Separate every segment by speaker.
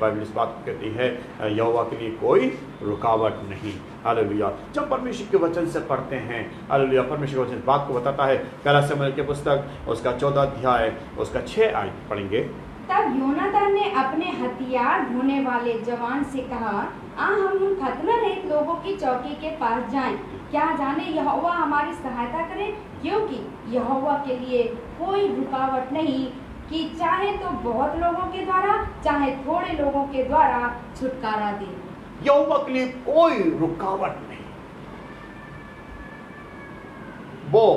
Speaker 1: Bible इस बात को कहती है यहोवा के लिए कोई रुकावट नहीं। हालेलुया। जब परमेश्वर के वचन से पढ़ते हैं, हालेलुया, परमेश्वर के वचन इस बात को बताता है। पहला शमूएल की पुस्तक उसका 14 अध्याय उसका 6 आयत पढ़ेंगे।
Speaker 2: तब योनातान ने अपने हथियार ढोने वाले जवान से कहा, हम उन खतना रहित लोगों की चौकी के पास जाएं, क्या जाने यहोवा हमारी सहायता करे, क्योंकि यहोवा के लिए कोई रुकावट नहीं कि चाहे तो बहुत लोगों के द्वारा चाहे थोड़े लोगों के द्वारा छुटकारा दे।
Speaker 1: यहोवा के लिए कोई रुकावट नहीं। वो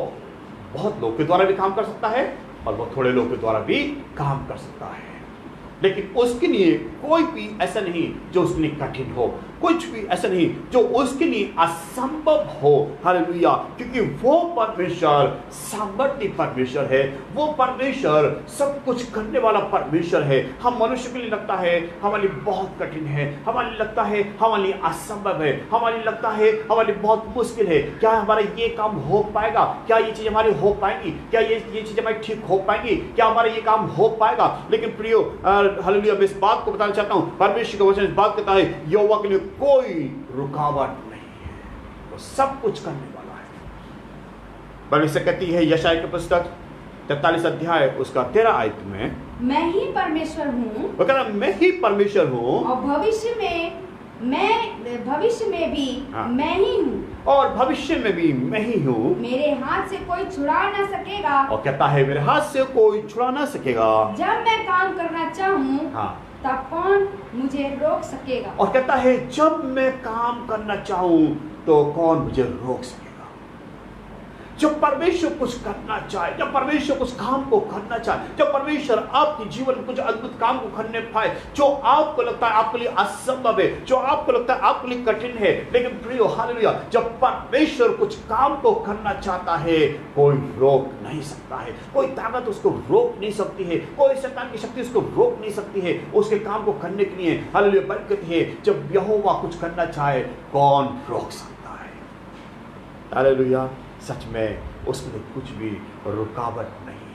Speaker 1: बहुत लोग के द्वारा भी काम कर सकता है और वो थोड़े लोग के द्वारा भी काम कर सकता है, लेकिन उसके लिए कोई भी ऐसा नहीं जो उसके लिए कठिन हो, कुछ भी ऐसा नहीं जो उसके लिए असंभव हो। हालेलुया। क्योंकि वो परमेश्वर सामर्थ्य परमेश्वर है, वो परमेश्वर सब कुछ करने वाला परमेश्वर है। हम मनुष्य के लिए लगता है हमारे लिए बहुत कठिन है, हमारे लिए लगता है हमारे लिए असंभव है, हमारे लिए लगता है हमारे लिए बहुत मुश्किल है। क्या हमारा ये काम हो पाएगा? क्या ये चीज हमारी हो पाएगी? क्या ये चीज हमारी ठीक हो पाएगी? क्या हमारा ये काम हो पाएगा? लेकिन प्रियो, हालेलुया, मैं इस बात को बताना चाहता हूं, परमेश्वर का वचन इस बात कहता है यहोवा के लिए कोई रुकावट नहीं है, वो सब कुछ करने वाला है। बाइबल से कहती है यशायाह की पुस्तक 43 अध्याय उसका 13 आयत में, मैं
Speaker 2: ही परमेश्वर हूँ,
Speaker 1: वो कह रहा मैं ही परमेश्वर हूँ
Speaker 2: और भविष्य में भी मैं ही हूँ,
Speaker 1: और भविष्य में भी मैं ही हूँ,
Speaker 2: मेरे हाथ से कोई छुड़ा ना सकेगा।
Speaker 1: और कहता है मेरे हाथ से कोई छुड़ा ना सकेगा।
Speaker 2: जब मैं काम करना चाहूँ तब कौन मुझे रोक सकेगा?
Speaker 1: और कहता है जब मैं काम करना चाहूँ तो कौन मुझे रोक सकेगा? जब परमेश्वर कुछ करना चाहे, जब परमेश्वर कुछ काम को करना चाहे, जब परमेश्वर आपके जीवन में कुछ अद्भुत काम को करने पाए, जो आपको लगता है आपके लिए असंभव है, जो आपको लगता है आपके लिए कठिन है, लेकिन प्रियो, हालेलुया, जब परमेश्वर कुछ काम को करना चाहता है कोई रोक नहीं सकता है, कोई ताकत उसको रोक नहीं सकती है, कोई शैतान की शक्ति उसको रोक नहीं सकती है उसके काम को करने के लिए। हालेलुया। बाइबल कहती है जब यहोवा कुछ करना चाहे कौन रोक सकता है? हालेलुया। सच में उसके लिए कुछ भी रुकावट नहीं है।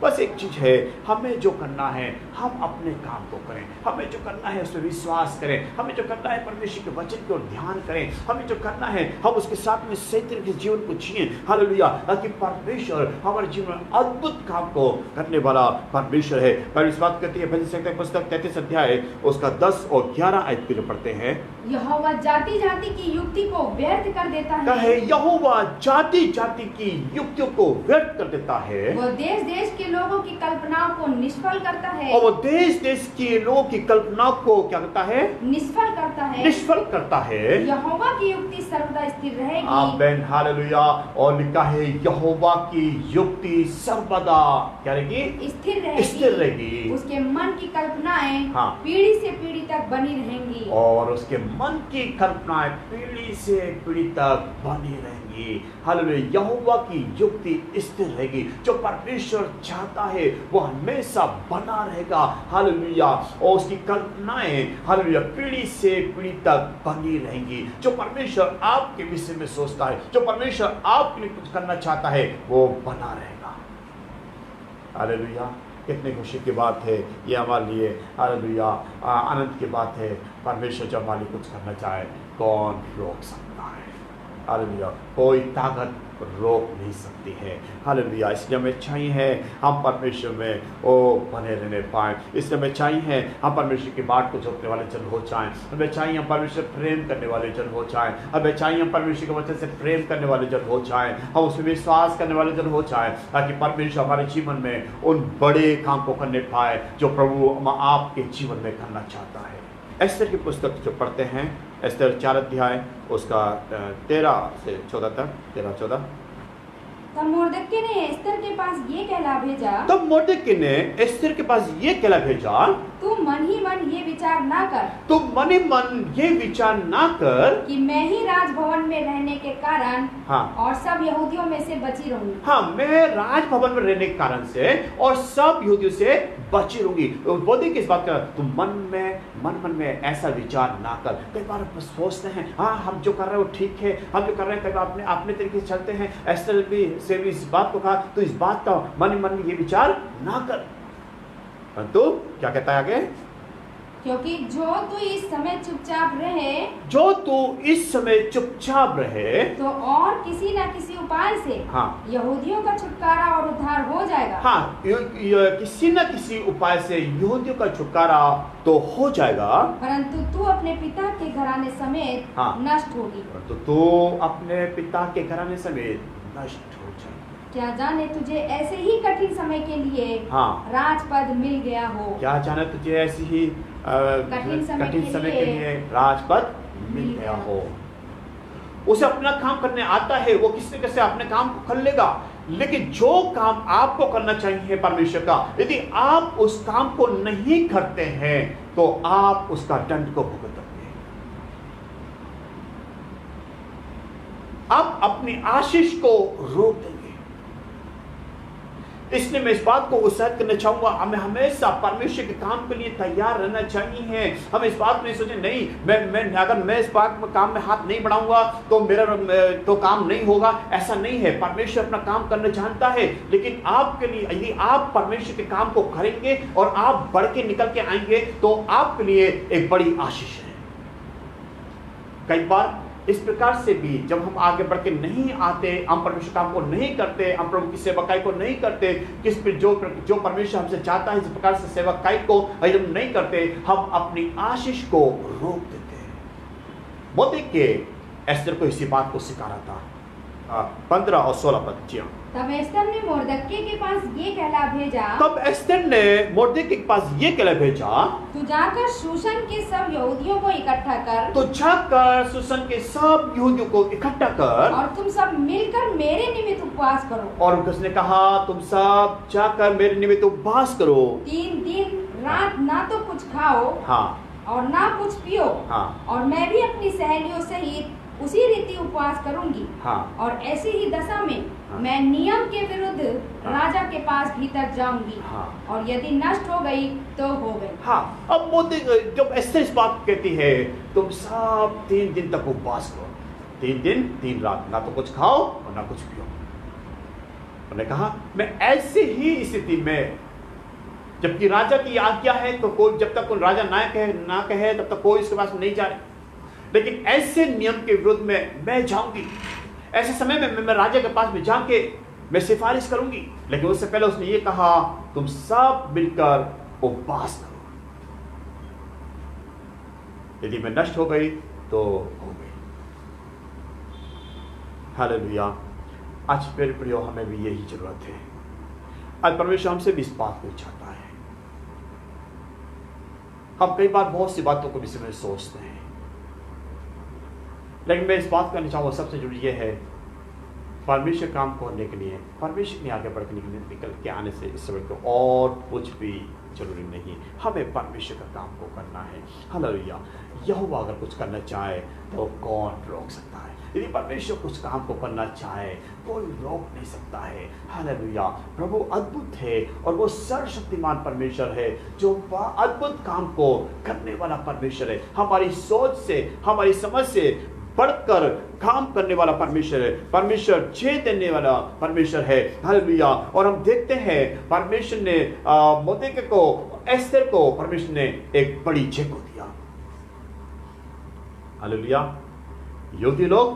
Speaker 1: बस एक चीज है, हमें जो करना है हम अपने काम को करें, हमें जो करना है उसमें विश्वास करें, हमें जो करना है परमेश्वर के वचन की ओर ध्यान करें, हमें जो करना है हम उसके साथ में सही तरीके से जीवन को जिए। हालेलुया। ताकि परमेश्वर हमारे जीवन में अद्भुत काम को करने वाला परमेश्वर है। पर इस बात कहती है भजन संहिता पुस्तक 33 अध्याय उसका 10 और 11 आयत पे पढ़ते हैं,
Speaker 2: यहोवा जाति जाति की युक्ति को व्यर्थ कर देता है।
Speaker 1: यहोवा जाति जाति की युक्तियों को व्यर्थ कर देता है।
Speaker 2: वो देश देश के लोगों की कल्पनाओं को निष्फल करता है।
Speaker 1: और वो देश देश के लोगों की कल्पना को क्या करता है?
Speaker 2: निष्फल करता है।
Speaker 1: निष्फल करता है।
Speaker 2: यहोवा की युक्ति सर्वदा स्थिर रहेगी।
Speaker 1: आमीन। हालेलुया। और लिखा है यहोवा की युक्ति सर्वदा क्या रहेगी?
Speaker 2: स्थिर रहेगी।
Speaker 1: स्थिर रहेगी।
Speaker 2: उसके मन की कल्पनाएं पीढ़ी से पीढ़ी तक बनी रहेंगी।
Speaker 1: और उसके मन की कल्पनाएं पीढ़ी से पीढ़ी तक बनी रहेंगी। हालेलुया। यहोवा की युक्ति स्थिर रहेगी। जो परमेश्वर चाहता है वो हमेशा बना रहेगा। हालेलुया। और उसकी कल्पनाएं हालेलुया पीढ़ी से पीढ़ी तक बनी रहेंगी। जो परमेश्वर आपके विषय में सोचता है, जो परमेश्वर आपके लिए कुछ करना चाहता है वो बना रहेगा। हालेलुया। कितनी खुशी की बात है ये हमारे लिए। हालेलुया। आनंद की बात है। परमेश्वर जब हमारे लिए कुछ करना चाहे कौन रोक सकता है? हालेलुया। कोई ताकत रोक नहीं सकती है। हालेलुया। इसलिए हमें चाहिए है हम परमेश्वर में ओ बने रहने पाएँ। इसलिए हमें चाहिए है हम परमेश्वर की बात को जोतने वाले जन हो जाएं। हमें चाहिए हम परमेश्वर प्रेम करने वाले जन हो जाएं। हमें चाहिए हम परमेश्वर के वचन से प्रेम करने वाले जन हो जाएं। हम उसमें विश्वास करने वाले जन हो जाएं, ताकि परमेश्वर हमारे जीवन में उन बड़े काम को करने पाए जो प्रभु आपके जीवन में करना चाहता है। एस्तर की पुस्तक जो पढ़ते हैं, एस्तर 4 अध्याय उसका 13 से 14 तक, 13-14।
Speaker 2: तब मोर्देकै ने एस्तर के पास ये कहला भेजा,
Speaker 1: तब मोर्देकै ने एस्तर के पास ये कहला भेजा,
Speaker 2: तू मन ही मन ये विचार ना कर,
Speaker 1: तू मन ही मन ये विचार ना कर
Speaker 2: कि मैं ही राजभवन में रहने के कारण और सब यहूदियों में से बची रहूंगी।
Speaker 1: हाँ, मैं राजभवन में रहने के कारण से और सब यहूदियों से बची रहूंगी। बोलते किस बात का? तू मन में ऐसा विचार ना कर। कई बार सोचते हैं हाँ हम जो कर रहे हैं वो ठीक है, हम जो कर रहे हैं कई बार अपने तरीके से चलते हैं। एस्तर से भी इस बात को कहा तो इस बात का मन में ये विचार ना कर। तो क्या कहता है आगे?
Speaker 2: क्योंकि जो तू इस समय चुपचाप रहे
Speaker 1: जो तू इस समय चुपचाप रहे
Speaker 2: तो और किसी न किसी उपाय से
Speaker 1: हाँ।
Speaker 2: यहूदियों का छुटकारा और उद्धार हो जाएगा।
Speaker 1: हाँ, किसी न किसी उपाय से यहूदियों का छुटकारा तो हो जाएगा,
Speaker 2: परंतु तू अपने पिता के घराने समेत
Speaker 1: हाँ।
Speaker 2: नष्ट होगी।
Speaker 1: तो तू अपने पिता के घराने समेत नष्ट हो जाएगा।
Speaker 2: क्या जाने तुझे ऐसे ही कठिन समय के लिए
Speaker 1: हाँ।
Speaker 2: राजपद मिल गया हो।
Speaker 1: क्या जाने तुझे ऐसी ही
Speaker 2: कठिन समय
Speaker 1: के लिए राजपद मिल गया हो। उसे अपना काम करने आता है, वो किसी न किसी अपने काम को कर लेगा, लेकिन जो काम आपको करना चाहिए परमेश्वर का, यदि आप उस काम को नहीं करते हैं तो आप उसका दंड को भुगतोगे। आप अपनी आशीष को रोक देंगे। इसलिए मैं इस बात को उत्साहित करना चाहूंगा, हमें हमेशा परमेश्वर के काम के लिए तैयार रहना चाहिए। हम इस बात नहीं सोचें नहीं अगर मैं इस बात में काम में हाथ नहीं बढ़ाऊंगा तो मेरा तो काम नहीं होगा। ऐसा नहीं है, परमेश्वर अपना काम करना जानता है, लेकिन आपके लिए यदि आप परमेश्वर के काम को करेंगे और आप बढ़ के निकल के आएंगे तो आपके लिए एक बड़ी आशीष है। कई बार इस प्रकार से भी जब हम आगे बढ़ के नहीं आते, हम परमेश्वर काम को नहीं करते, हम प्रभु की सेवकाई को नहीं करते, जो परमेश्वर हमसे चाहता है इस प्रकार से सेवकाई को यदि हम नहीं करते, हम अपनी आशीष को रोक देते हैं। मोर्देकै एस्तर को इसी बात को सिखा रहा था। 15 और 16 पद। जी हाँ।
Speaker 2: तब एस्तर ने मोर्देकै के पास ये कहला भेजा,
Speaker 1: तब एस्तर ने मोर्देकै के पास ये कहला भेजा,
Speaker 2: तू जाकर शूशन के सब यहूदियों को इकट्ठा कर,
Speaker 1: तो जाकर शूशन के सब यहूदियों को इकट्ठा कर
Speaker 2: और तुम सब मिलकर मेरे निमित्त उपवास करो।
Speaker 1: और उसने कहा तुम सब जाकर मेरे निमित्त उपवास करो।
Speaker 2: 3 दिन रात ना तो कुछ खाओ
Speaker 1: हाँ।
Speaker 2: और ना कुछ पियो।
Speaker 1: हाँ।
Speaker 2: और मैं भी अपनी सहेलियों सहित उसी रीति उपवास करूंगी।
Speaker 1: हाँ। और
Speaker 2: ऐसी ही दशा में
Speaker 1: हाँ।
Speaker 2: मैं नियम के विरुद्ध
Speaker 1: हाँ।
Speaker 2: राजा के पास भीतर जाऊंगी।
Speaker 1: हाँ।
Speaker 2: और यदि नष्ट हो गई तो हो गई।
Speaker 1: हाँ। अब जब एस्तर इस बात कहती है तुम सब 3 दिन तक उपवास करो, 3 दिन 3 रात, ना तो कुछ खाओ और ना कुछ पियो। उन्होंने कहा मैं ऐसे ही स्थिति में, जबकि राजा की आज्ञा है तो कोई, जब तक राजा ना कहे तब तक कोई इसके पास नहीं जाए, लेकिन ऐसे नियम के विरुद्ध में मैं जाऊंगी। ऐसे समय में मैं राजा के पास में जाके मैं सिफारिश करूंगी, लेकिन उससे पहले उसने ये कहा तुम सब मिलकर उपवास करो। यदि मैं नष्ट हो गई तो हो गई। हालेलुया। आज मेरे प्रियो, हमें भी यही जरूरत है। आज परमेश्वर हमसे भी इस बात को चाहता है। हम कई बार बहुत सी बातों को विषय में सोचते हैं, लेकिन मैं इस बात करना चाहूँगा सबसे जरूरी यह है, परमेश्वर काम करने के लिए, परमेश्वर में आगे बढ़ के निकल के आने से इस समय को और कुछ भी जरूरी नहीं। हमें परमेश्वर का काम को करना है। हालेलुया। यहोवा अगर कुछ करना चाहे तो कौन रोक सकता है? यदि परमेश्वर कुछ काम को करना चाहे कोई रोक नहीं सकता है। हालेलुया। प्रभु अद्भुत है और वो सर्वशक्तिमान परमेश्वर है, जो अद्भुत काम को करने वाला परमेश्वर है। हमारी सोच से, हमारी समझ से बढ़कर काम करने वाला परमेश्वर है। परमेश्वर जय देने वाला परमेश्वर है। हालेलुया। और हम देखते हैं परमेश्वर ने मोर्देकै को, एस्तर को परमेश्वर ने एक बड़ी जय को दिया। हालेलुया। यहूदी लोग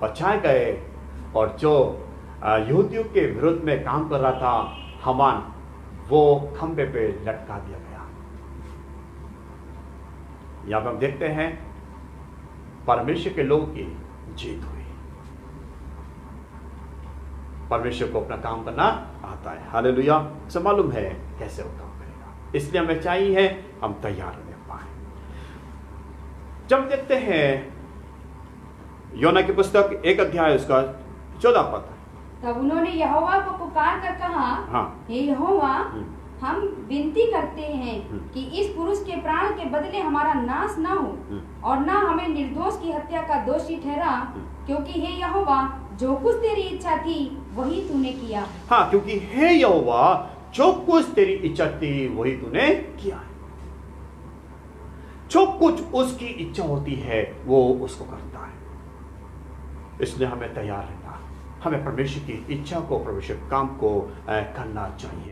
Speaker 1: बचाए गए और जो यहूदियों के विरुद्ध में काम कर रहा था हामान, वो खंबे पे लटका दिया गया। यहां पर हम देखते हैं परमेश्वर के लोगों की जीत हुई। परमेश्वर को अपना काम करना आता है। हालेलुया। से मालूम है कैसे वो काम करेगा, इसलिए हमें चाहिए हम तैयार रहने पाए। जब देखते हैं योना की पुस्तक 1 अध्याय उसका 14 पद।
Speaker 2: तब उन्होंने यहोवा को पुकार कर कहा,
Speaker 1: हाँ।
Speaker 2: हे यहोवा, हम विनती करते हैं कि इस पुरुष के प्राण के बदले हमारा नाश ना हो और ना हमें निर्दोष की हत्या का दोषी ठहरा, क्योंकि हे यहोवा, जो कुछ तेरी इच्छा थी वही तूने किया।
Speaker 1: हाँ, क्योंकि हे यहोवा, जो कुछ तेरी इच्छा थी वही तूने किया है। जो कुछ उसकी इच्छा होती है वो उसको करता है। इसलिए हमें तैयार रहना, हमें परमेश्वर की इच्छा को, परमेश्वर काम को करना चाहिए।